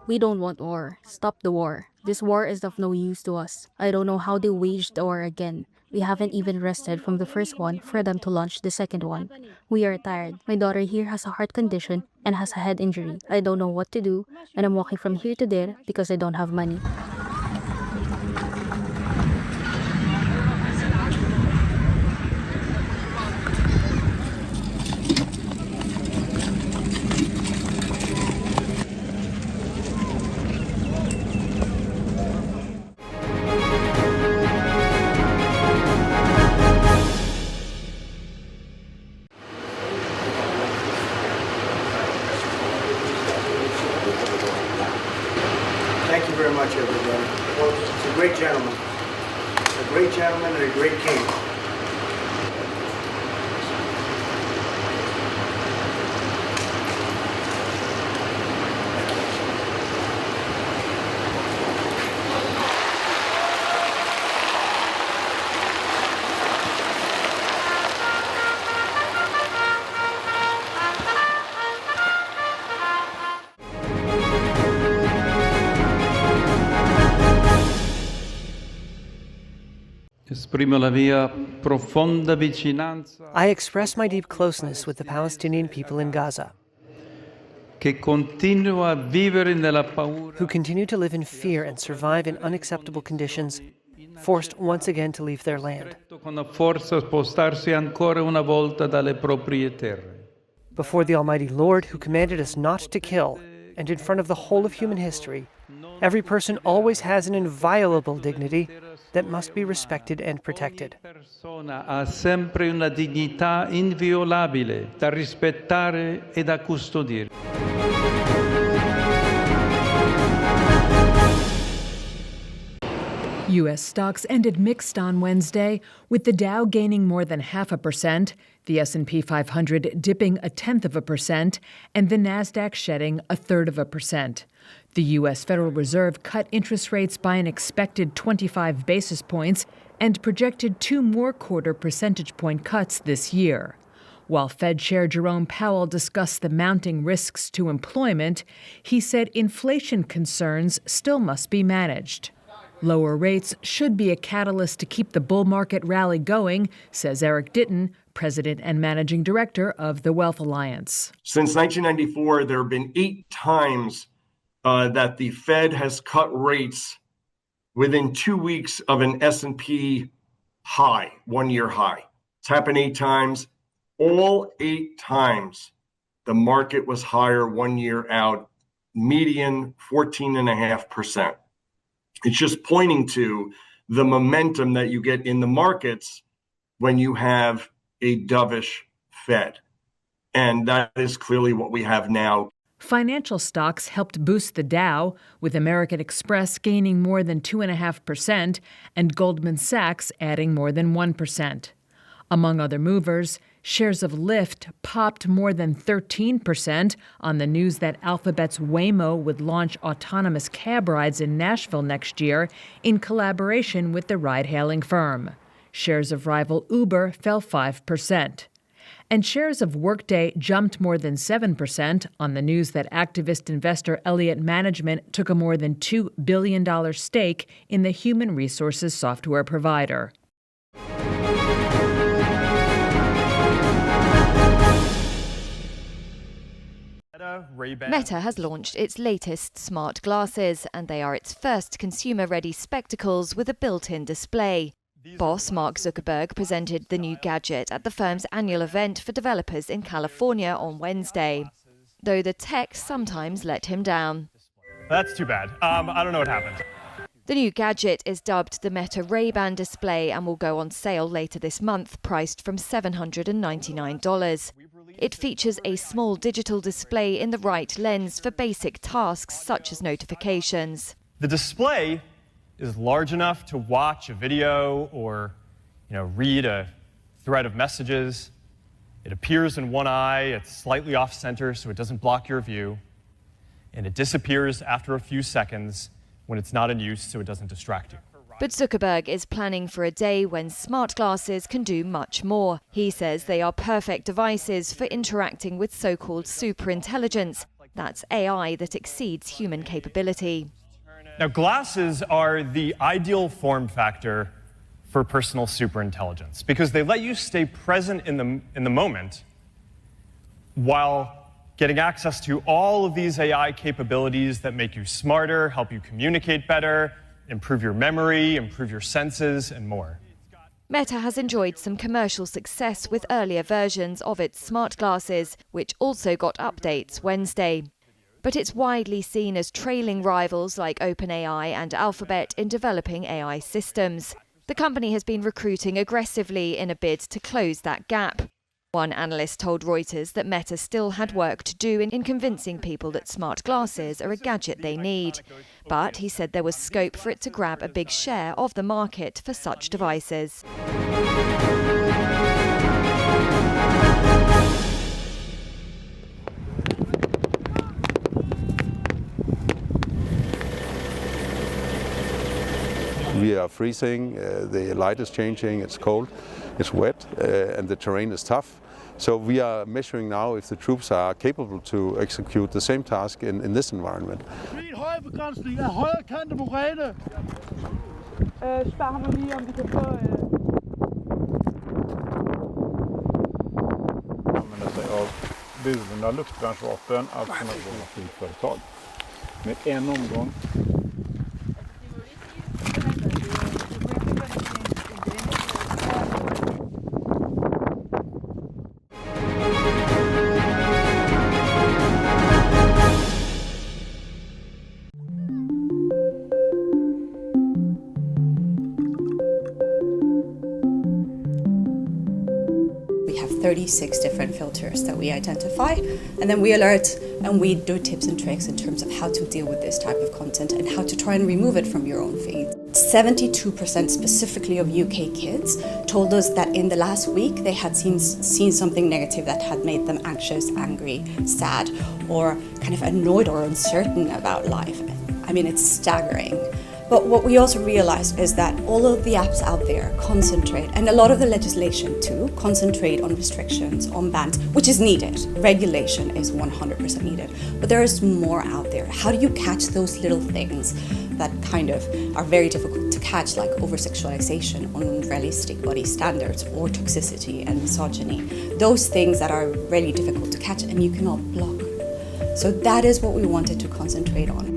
We don't want war. Stop the war. This war is of no use to us. I don't know how they waged the war again. We haven't even rested from the first one for them to launch the second one. We are tired. My daughter here has a heart condition and has a head injury. I don't know what to do, and I'm walking from here to there because I don't have money. Thank you very much, everybody. Well, it's a great gentleman. A great gentleman and a great king. I express my deep closeness with the Palestinian people in Gaza, who continue to live in fear and survive in unacceptable conditions, forced once again to leave their land. Before the Almighty Lord, who commanded us not to kill, and in front of the whole of human history, every person always has an inviolable dignity that must be respected and protected. Ha sempre una dignità inviolabile da rispettare e da custodire. U.S. stocks ended mixed on Wednesday, with the Dow gaining more than 0.5%, the S&P 500 dipping 0.1%, and the Nasdaq shedding 0.33%. The U.S. Federal Reserve cut interest rates by an expected 25 basis points and projected 2 more quarter percentage point cuts this year. While Fed Chair Jerome Powell discussed the mounting risks to employment, he said inflation concerns still must be managed. Lower rates should be a catalyst to keep the bull market rally going, says Eric Ditton, president and managing director of the Wealth Alliance. Since 1994, there have been 8 times that the Fed has cut rates within 2 weeks of an S&P high, 1-year high. It's happened 8 times. All 8 times, the market was higher 1 year out, median 14.5%. It's just pointing to the momentum that you get in the markets when you have a dovish Fed. And that is clearly what we have now. Financial stocks helped boost the Dow, with American Express gaining more than 2.5% and Goldman Sachs adding more than 1%. Among other movers, shares of Lyft popped more than 13% on the news that Alphabet's Waymo would launch autonomous cab rides in Nashville next year in collaboration with the ride-hailing firm. Shares of rival Uber fell 5%. And shares of Workday jumped more than 7% on the news that activist investor Elliott Management took a more than $2 billion stake in the human resources software provider. Meta has launched its latest smart glasses, and they are its first consumer-ready spectacles with a built-in display. Boss Mark Zuckerberg presented the new gadget at the firm's annual event for developers in California on Wednesday, though the tech sometimes let him down. That's too bad. I don't know what happened. The new gadget is dubbed the Meta Ray-Ban display and will go on sale later this month, priced from $799. It features a small digital display in the right lens for basic tasks such as notifications. The display is large enough to watch a video or, read a thread of messages. It appears in one eye, it's slightly off-center so it doesn't block your view, and it disappears after a few seconds when it's not in use so it doesn't distract you. But Zuckerberg is planning for a day when smart glasses can do much more. He says they are perfect devices for interacting with so-called superintelligence, That's AI that exceeds human capability. Now, glasses are the ideal form factor for personal superintelligence because they let you stay present in the moment while getting access to all of these AI capabilities that make you smarter, help you communicate better, improve your memory, improve your senses, and more. Meta has enjoyed some commercial success with earlier versions of its smart glasses, which also got updates Wednesday. But it's widely seen as trailing rivals like OpenAI and Alphabet in developing AI systems. The company has been recruiting aggressively in a bid to close that gap. One analyst told Reuters that Meta still had work to do in convincing people that smart glasses are a gadget they need. But he said there was scope for it to grab a big share of the market for such devices. We are freezing, the light is changing, it's cold, it's wet, and the terrain is tough. So we are measuring now if the troops are capable to execute the same task in this environment. Använder sig av burna luftvärnsvapen, alternativa flygföretag. Med en omgång. We have 36 different filters that we identify, and then we alert and we do tips and tricks in terms of how to deal with this type of content and how to try and remove it from your own feed. 72% specifically of UK kids told us that in the last week they had seen something negative that had made them anxious, angry, sad, or kind of annoyed or uncertain about life. I mean, it's staggering. But what we also realized is that all of the apps out there concentrate, and a lot of the legislation too, concentrate on restrictions, on bans, which is needed. Regulation is 100% needed. But there is more out there. How do you catch those little things that kind of are very difficult to catch, like over-sexualization, unrealistic body standards, or toxicity and misogyny? Those things that are really difficult to catch and you cannot block. So that is what we wanted to concentrate on.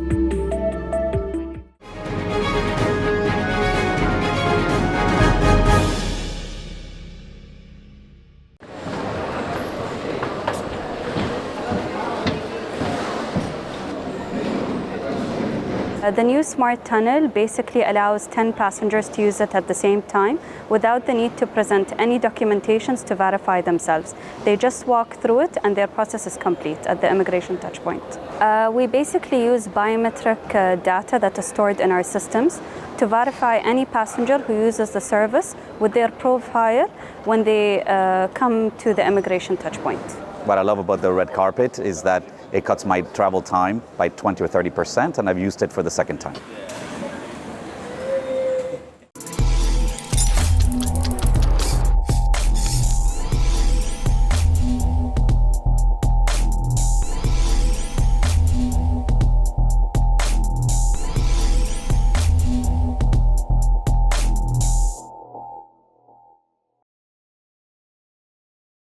The new smart tunnel basically allows 10 passengers to use it at the same time without the need to present any documentations to verify themselves. They just walk through it and their process is complete at the immigration touchpoint. We basically use biometric data that is stored in our systems to verify any passenger who uses the service with their profile when they come to the immigration touchpoint. What I love about the red carpet is that it cuts my travel time by 20 or 30%, and I've used it for the second time.